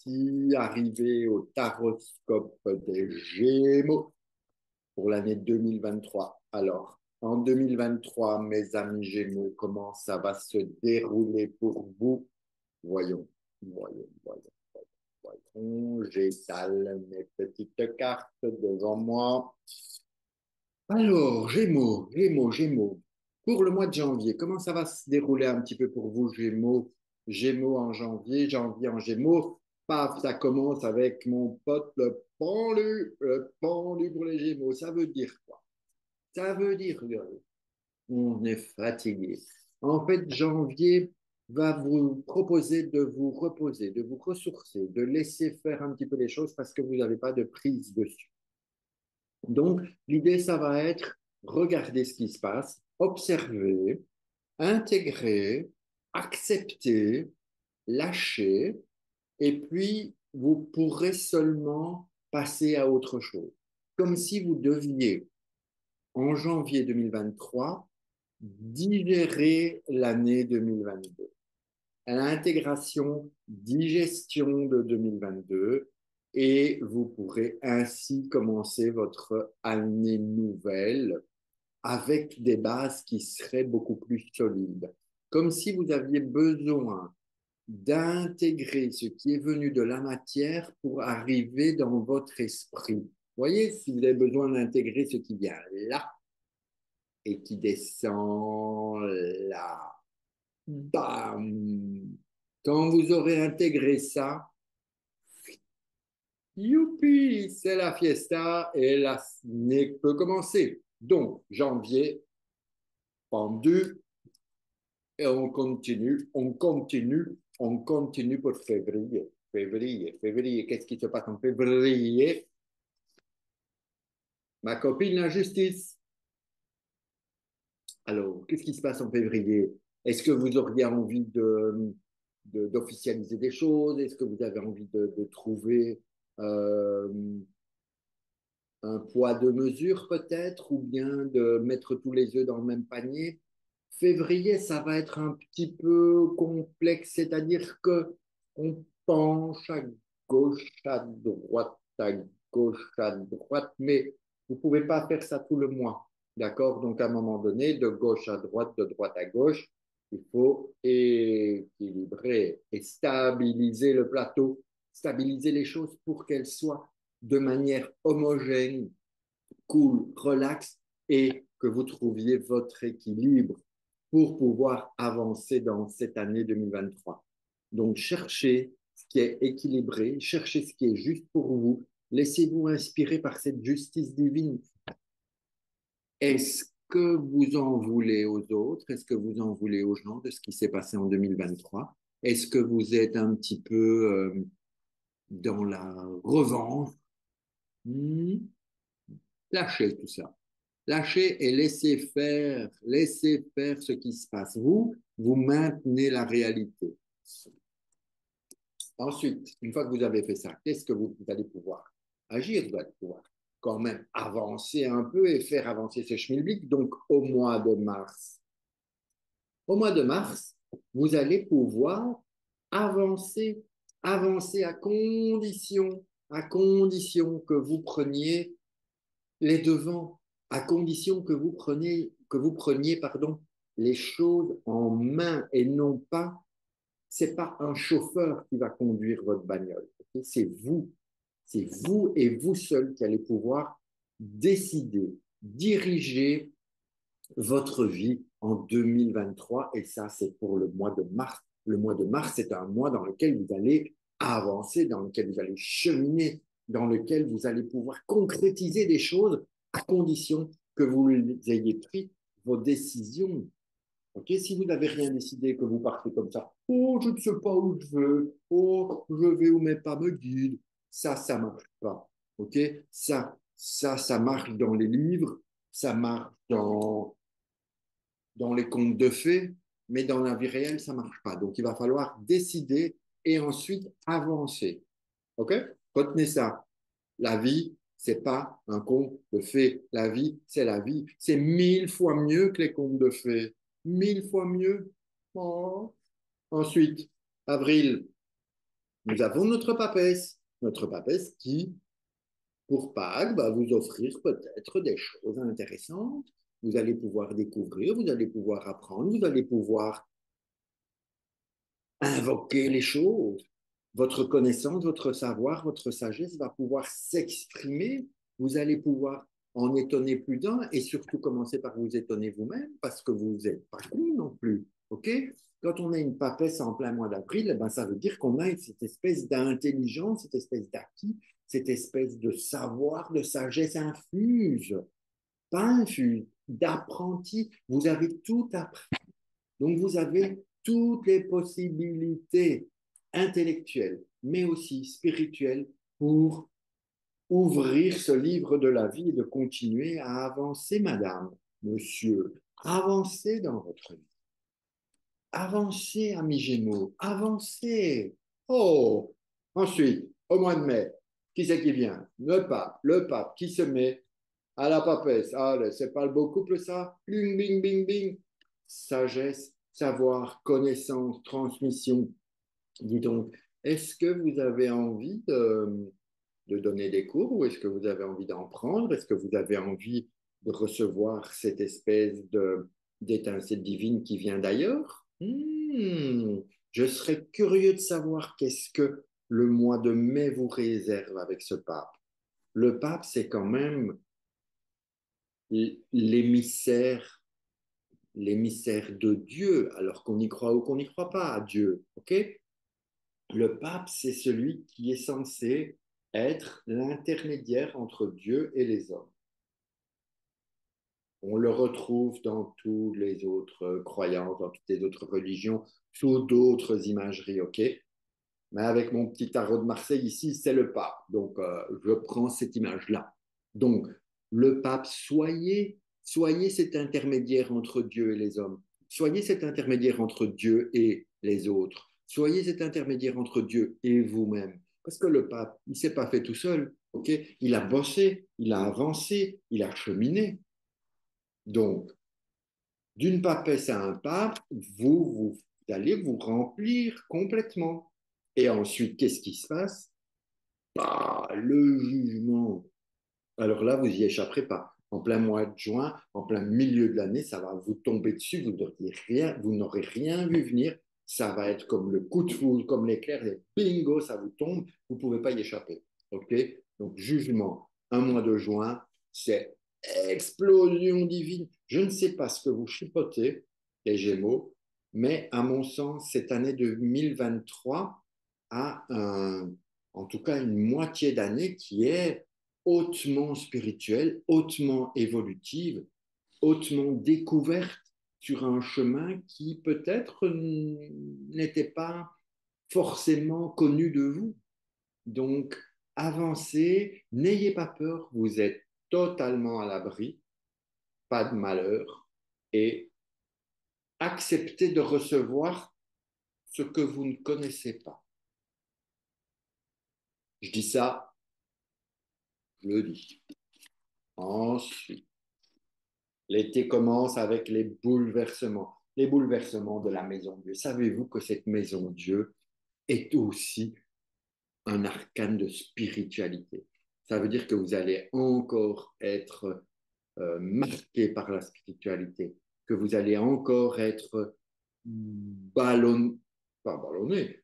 voici arrivés au taroscope des Gémeaux pour l'année 2023. Alors, en 2023, mes amis Gémeaux, comment ça va se dérouler pour vous? Voyons, voyons. J'étale mes petites cartes devant moi. Alors, Gémeaux. Pour le mois de janvier, comment ça va se dérouler un petit peu pour vous, Gémeaux? Gémeaux en janvier, janvier en Gémeaux. Paf, ça commence avec mon pote, le pendu pour les Gémeaux. Ça veut dire quoi? Ça veut dire que on est fatigué. En fait, janvier va vous proposer de vous reposer, de vous ressourcer, de laisser faire un petit peu les choses parce que vous n'avez pas de prise dessus. Donc, l'idée, ça va être regarder ce qui se passe, observer, intégrer, accepter, lâcher, et puis vous pourrez seulement passer à autre chose. Comme si vous deviez, en janvier 2023, digérer l'année 2022. L'intégration, digestion de 2022 et vous pourrez ainsi commencer votre année nouvelle avec des bases qui seraient beaucoup plus solides. Comme si vous aviez besoin d'intégrer ce qui est venu de la matière pour arriver dans votre esprit. Vous voyez, si vous avez besoin d'intégrer ce qui vient là et qui descend là, bam, quand vous aurez intégré ça, youpi, c'est la fiesta et l'année peut commencer. Donc, janvier, pendu, et on continue pour février. Février, qu'est-ce qui se passe en février? Ma copine, la justice. Alors, qu'est-ce qui se passe en février? Est-ce que vous auriez envie d'officialiser des choses? Est-ce que vous avez envie de trouver euh, un poids de mesure peut-être, ou bien de mettre tous les œufs dans le même panier? Février, ça va être un petit peu complexe, c'est-à-dire que on penche à gauche, à droite, mais vous ne pouvez pas faire ça tout le mois, d'accord? Donc, à un moment donné, de gauche à droite, de droite à gauche, il faut équilibrer et stabiliser le plateau, stabiliser les choses pour qu'elles soient de manière homogène, cool, relax, et que vous trouviez votre équilibre pour pouvoir avancer dans cette année 2023. Donc, cherchez ce qui est équilibré, cherchez ce qui est juste pour vous, laissez-vous inspirer par cette justice divine. Est-ce que vous en voulez aux autres? Est-ce que vous en voulez aux gens de ce qui s'est passé en 2023? Est-ce que vous êtes un petit peu dans la revanche? Hmm. Lâchez tout ça. Lâchez et laissez faire ce qui se passe. Vous maintenez la réalité. Ensuite, une fois que vous avez fait ça, qu'est-ce que vous allez pouvoir agir? Vous allez pouvoir quand même avancer un peu et faire avancer ce schmilblick. Donc, au mois de mars, vous allez pouvoir avancer, avancer à condition que vous preniez les devants, à condition que vous preniez, pardon, les choses en main et non pas, c'est pas un chauffeur qui va conduire votre bagnole. Okay? C'est vous et vous seul qui allez pouvoir décider, diriger votre vie en 2023. Et ça, c'est pour le mois de mars. Le mois de mars, c'est un mois dans lequel vous allez avancer, dans lequel vous allez cheminer, dans lequel vous allez pouvoir concrétiser des choses à condition que vous ayez pris vos décisions. Okay? Si vous n'avez rien décidé, que vous partez comme ça, oh, je ne sais pas où je veux, oh, je vais où mes pas me guident, ça marche pas. Ok? Ça marche dans les livres, ça marche dans les contes de fées, mais dans la vie réelle, ça marche pas. Donc, il va falloir décider et ensuite avancer. OK? Retenez ça. La vie, c'est pas un conte de fées. La vie, c'est la vie. C'est 1000 fois mieux que les contes de fées. 1000 fois mieux. Oh. Ensuite, avril. Nous avons notre papesse qui, pour Pâques, va vous offrir peut-être des choses intéressantes. Vous allez pouvoir découvrir, vous allez pouvoir apprendre, vous allez pouvoir invoquer les choses. Votre connaissance, votre savoir, votre sagesse va pouvoir s'exprimer. Vous allez pouvoir en étonner plus d'un et surtout commencer par vous étonner vous-même parce que vous n'êtes pas con non plus. OK? Quand on a une papesse en plein mois d'avril, eh ben, ça veut dire qu'on a cette espèce d'intelligence, cette espèce d'acquis, cette espèce de savoir, de sagesse infuse, pas infuse, d'apprenti. Vous avez tout appris. Donc, vous avez toutes les possibilités intellectuelles, mais aussi spirituelles pour ouvrir ce livre de la vie et de continuer à avancer, madame, monsieur, avancer dans votre vie. Avancez, ami Gémeaux, avancez. Oh, ensuite, au mois de mai, qui c'est qui vient? Le pape qui se met à la papesse. Allez, c'est pas le beau couple, ça? Bing, bing, bing, bing. Sagesse, savoir, connaissance, transmission. Dis donc, est-ce que vous avez envie de donner des cours ou est-ce que vous avez envie d'en prendre? Est-ce que vous avez envie de recevoir cette espèce d'étincelle divine qui vient d'ailleurs? Je serais curieux de savoir qu'est-ce que le mois de mai vous réserve avec ce pape. Le pape, c'est quand même l'émissaire, l'émissaire de Dieu, alors qu'on y croit ou qu'on n'y croit pas à Dieu. OK? Le pape, c'est celui qui est censé être l'intermédiaire entre Dieu et les hommes. On le retrouve dans toutes les autres croyances, dans toutes les autres religions, sous d'autres imageries, ok? Mais avec mon petit tarot de Marseille ici, c'est le pape. Donc, je prends cette image-là. Donc, le pape, soyez cet intermédiaire entre Dieu et les hommes. Soyez cet intermédiaire entre Dieu et les autres. Soyez cet intermédiaire entre Dieu et vous-même. Parce que le pape, il ne s'est pas fait tout seul, ok? Il a bossé, il a avancé, il a cheminé. Donc, d'une papesse à un pape, vous allez vous remplir complètement. Et ensuite, qu'est-ce qui se passe? Bah, le jugement. Alors là, vous n'y échapperez pas. En plein mois de juin, en plein milieu de l'année, ça va vous tomber dessus, vous n'aurez rien vu venir. Ça va être comme le coup de foudre, comme l'éclair, et bingo, ça vous tombe, vous ne pouvez pas y échapper. OK? Donc, jugement, un mois de juin, c'est explosion divine. Je ne sais pas ce que vous chipotez, les Gémeaux, mais à mon sens, cette année 2023 a en tout cas une moitié d'année qui est hautement spirituelle, hautement évolutive, hautement découverte sur un chemin qui peut-être n'était pas forcément connu de vous. Donc, avancez, n'ayez pas peur, vous êtes totalement à l'abri, pas de malheur, et acceptez de recevoir ce que vous ne connaissez pas. Je dis ça, je le dis. Ensuite, l'été commence avec les bouleversements. Les bouleversements de la maison de Dieu. Savez-vous que cette maison de Dieu est aussi un arcane de spiritualité? Ça veut dire que vous allez encore être marqué par la spiritualité, que vous allez encore être ballon, pas ballonné,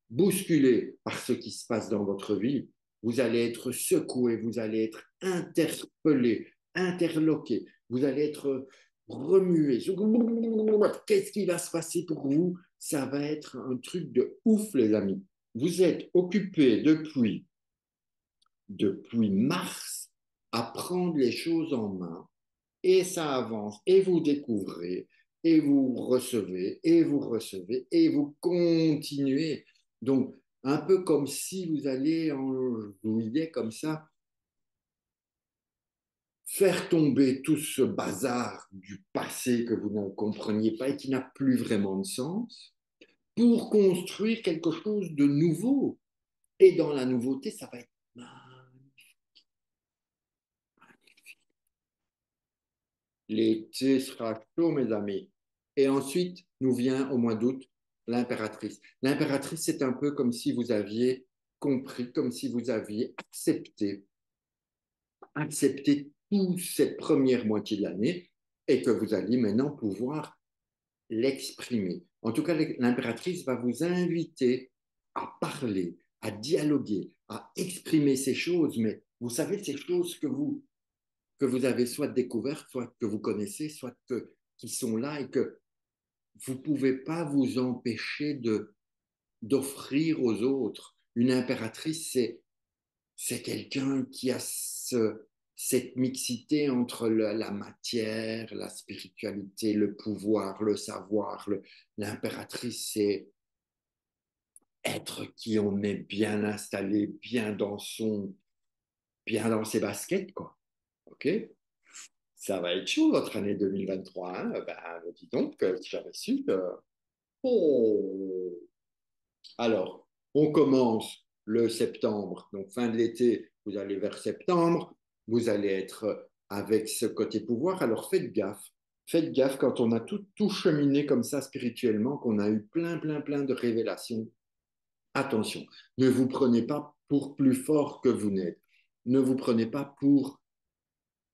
bousculé par ce qui se passe dans votre vie. Vous allez être secoué, vous allez être interpellé, interloqué, vous allez être remué. Qu'est-ce qui va se passer pour vous? Ça va être un truc de ouf, les amis. Vous êtes occupé depuis mars à prendre les choses en main et ça avance et vous découvrez et vous recevez et vous recevez et vous continuez. Donc, un peu comme si vous alliez en juillet comme ça faire tomber tout ce bazar du passé que vous ne compreniez pas et qui n'a plus vraiment de sens pour construire quelque chose de nouveau. Et dans la nouveauté, ça va être l'été sera chaud, mes amis. Et ensuite, nous vient au mois d'août l'impératrice. L'impératrice, c'est un peu comme si vous aviez compris, comme si vous aviez accepté toute cette première moitié de l'année et que vous alliez maintenant pouvoir l'exprimer. En tout cas, l'impératrice va vous inviter à parler, à dialoguer, à exprimer ces choses, mais vous savez, ces choses que vous avez soit découvertes, soit que vous connaissez, soit qui sont là et que vous ne pouvez pas vous empêcher d'offrir aux autres. Une impératrice, c'est quelqu'un qui a cette mixité entre la matière, la spiritualité, le pouvoir, le savoir. L'impératrice, c'est être qui on est bien installé, bien dans ses baskets, quoi. OK? Ça va être chaud, votre année 2023. Hein? Ben, dis donc, si j'avais su que... Oh! Alors, on commence le septembre, donc fin de l'été, vous allez vers septembre, vous allez être avec ce côté pouvoir, alors faites gaffe. Faites gaffe quand on a tout cheminé comme ça spirituellement, qu'on a eu plein de révélations. Attention, ne vous prenez pas pour plus fort que vous n'êtes. Ne vous prenez pas pour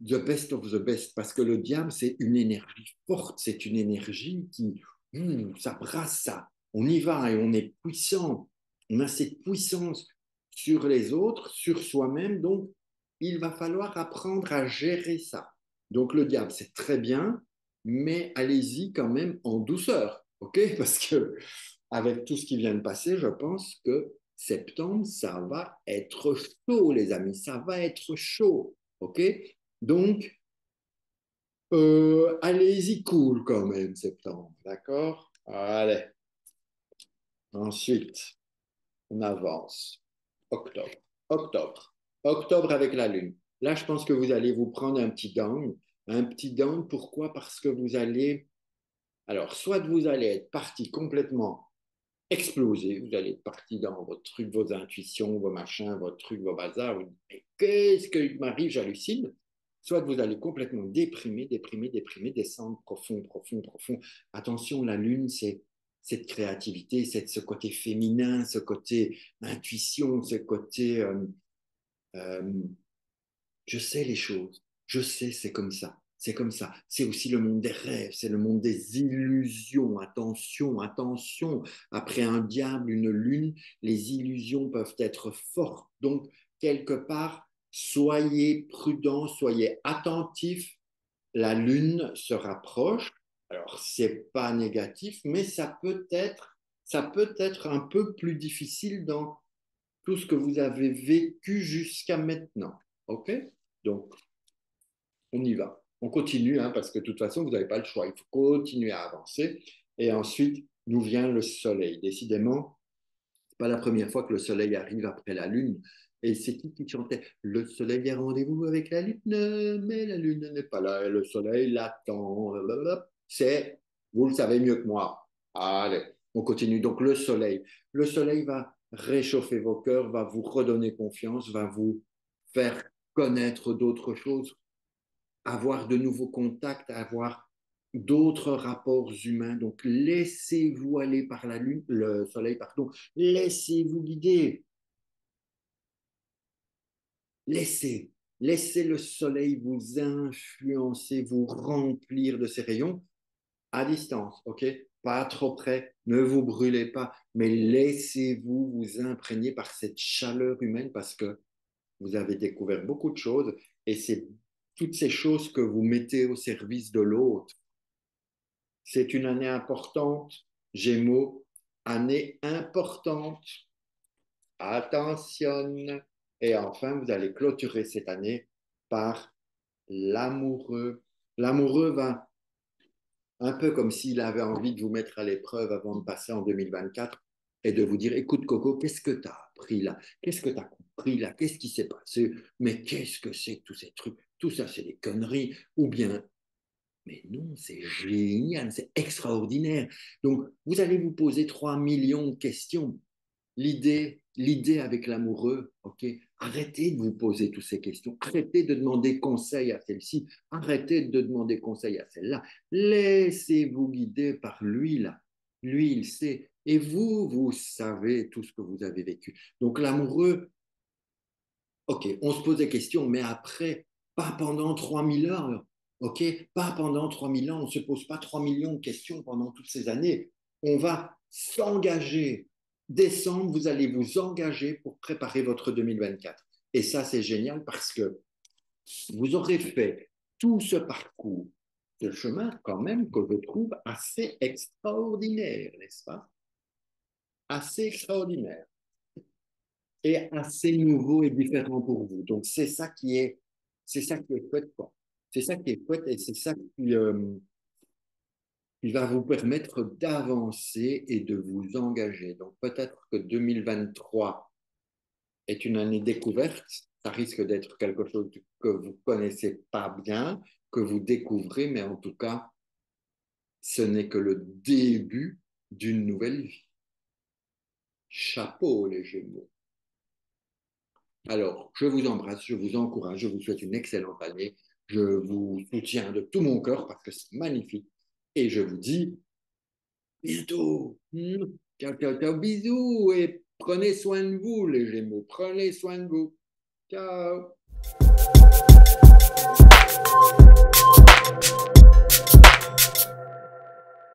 the best of the best, parce que le diable, c'est une énergie forte, c'est une énergie qui, ça brasse ça. On y va et on est puissant. On a cette puissance sur les autres, sur soi-même, donc il va falloir apprendre à gérer ça. Donc le diable, c'est très bien, mais allez-y quand même en douceur, ok? Parce que avec tout ce qui vient de passer, je pense que septembre, ça va être chaud, les amis, ça va être chaud, ok? Donc, allez-y cool quand même, septembre, d'accord? Allez, ensuite, on avance. Octobre, octobre, octobre avec la Lune. Là, je pense que vous allez vous prendre un petit down. Un petit down, pourquoi? Parce que vous allez, alors, soit vous allez être parti complètement exploser, vous allez être parti dans votre truc, vos intuitions, vos machins, votre truc, vos bazars, vous dites, mais qu'est-ce qui m'arrive, j'hallucine. Soit vous allez complètement déprimer, descendre profond. Attention, la lune, c'est cette créativité, c'est ce côté féminin, ce côté intuition, ce côté euh, je sais les choses, je sais, c'est comme ça. C'est comme ça. C'est aussi le monde des rêves, c'est le monde des illusions. Attention, attention. Après un diable, une lune, les illusions peuvent être fortes. Donc, quelque part, soyez prudents, soyez attentifs. La lune se rapproche. Alors, c'est pas négatif, mais ça peut être un peu plus difficile dans tout ce que vous avez vécu jusqu'à maintenant. OK? Donc, on y va. On continue, hein, parce que de toute façon, vous n'avez pas le choix. Il faut continuer à avancer. Et ensuite, nous vient le soleil. Décidément, ce n'est pas la première fois que le soleil arrive après la lune. Et c'est qui chantait? Le soleil a rendez-vous avec la lune, mais la lune n'est pas là. Et le soleil l'attend. C'est, vous le savez mieux que moi. Allez, on continue. Donc, le soleil. Le soleil va réchauffer vos cœurs, va vous redonner confiance, va vous faire connaître d'autres choses, avoir de nouveaux contacts, avoir d'autres rapports humains. Donc, laissez-vous aller par la lune, le soleil, pardon. Laissez-vous guider. Laissez, laissez le soleil vous influencer, vous remplir de ses rayons à distance, ok? Pas trop près, ne vous brûlez pas, mais laissez-vous vous imprégner par cette chaleur humaine parce que vous avez découvert beaucoup de choses et c'est toutes ces choses que vous mettez au service de l'autre. C'est une année importante, Gémeaux, année importante. Attention. Et enfin, vous allez clôturer cette année par l'amoureux. L'amoureux va un peu comme s'il avait envie de vous mettre à l'épreuve avant de passer en 2024 et de vous dire, écoute Coco, qu'est-ce que tu as appris là? Qu'est-ce que tu as compris là? Qu'est-ce qui s'est passé? Mais qu'est-ce que c'est que tous ces trucs? Tout ça, c'est des conneries. Ou bien, mais non, c'est génial, c'est extraordinaire. Donc, vous allez vous poser 3 millions de questions. L'idée avec l'amoureux, ok? Arrêtez de vous poser toutes ces questions. Arrêtez de demander conseil à celle-ci. Arrêtez de demander conseil à celle-là. Laissez-vous guider par lui, là. Lui, il sait. Et vous, vous savez tout ce que vous avez vécu. Donc l'amoureux, ok, on se pose des questions, mais après, pas pendant 3000 heures, ok, pas pendant 3000 ans, on ne se pose pas 3 millions de questions pendant toutes ces années. On va s'engager. Décembre, vous allez vous engager pour préparer votre 2024. Et ça, c'est génial parce que vous aurez fait tout ce parcours, ce chemin quand même que je trouve assez extraordinaire, n'est-ce pas? Assez extraordinaire et assez nouveau et différent pour vous. Donc c'est ça qui est chouette, quoi. C'est ça qui est chouette et c'est ça qui va vous permettre d'avancer et de vous engager. Donc peut-être que 2023 est une année découverte. Ça risque d'être quelque chose que vous connaissez pas bien, que vous découvrez, mais en tout cas, ce n'est que le début d'une nouvelle vie. Chapeau les Gémeaux. Alors, je vous embrasse, je vous encourage, je vous souhaite une excellente année. Je vous soutiens de tout mon cœur parce que c'est magnifique. Et je vous dis bientôt. Ciao, ciao, ciao, bisous et prenez soin de vous, les Gémeaux. Prenez soin de vous. Ciao.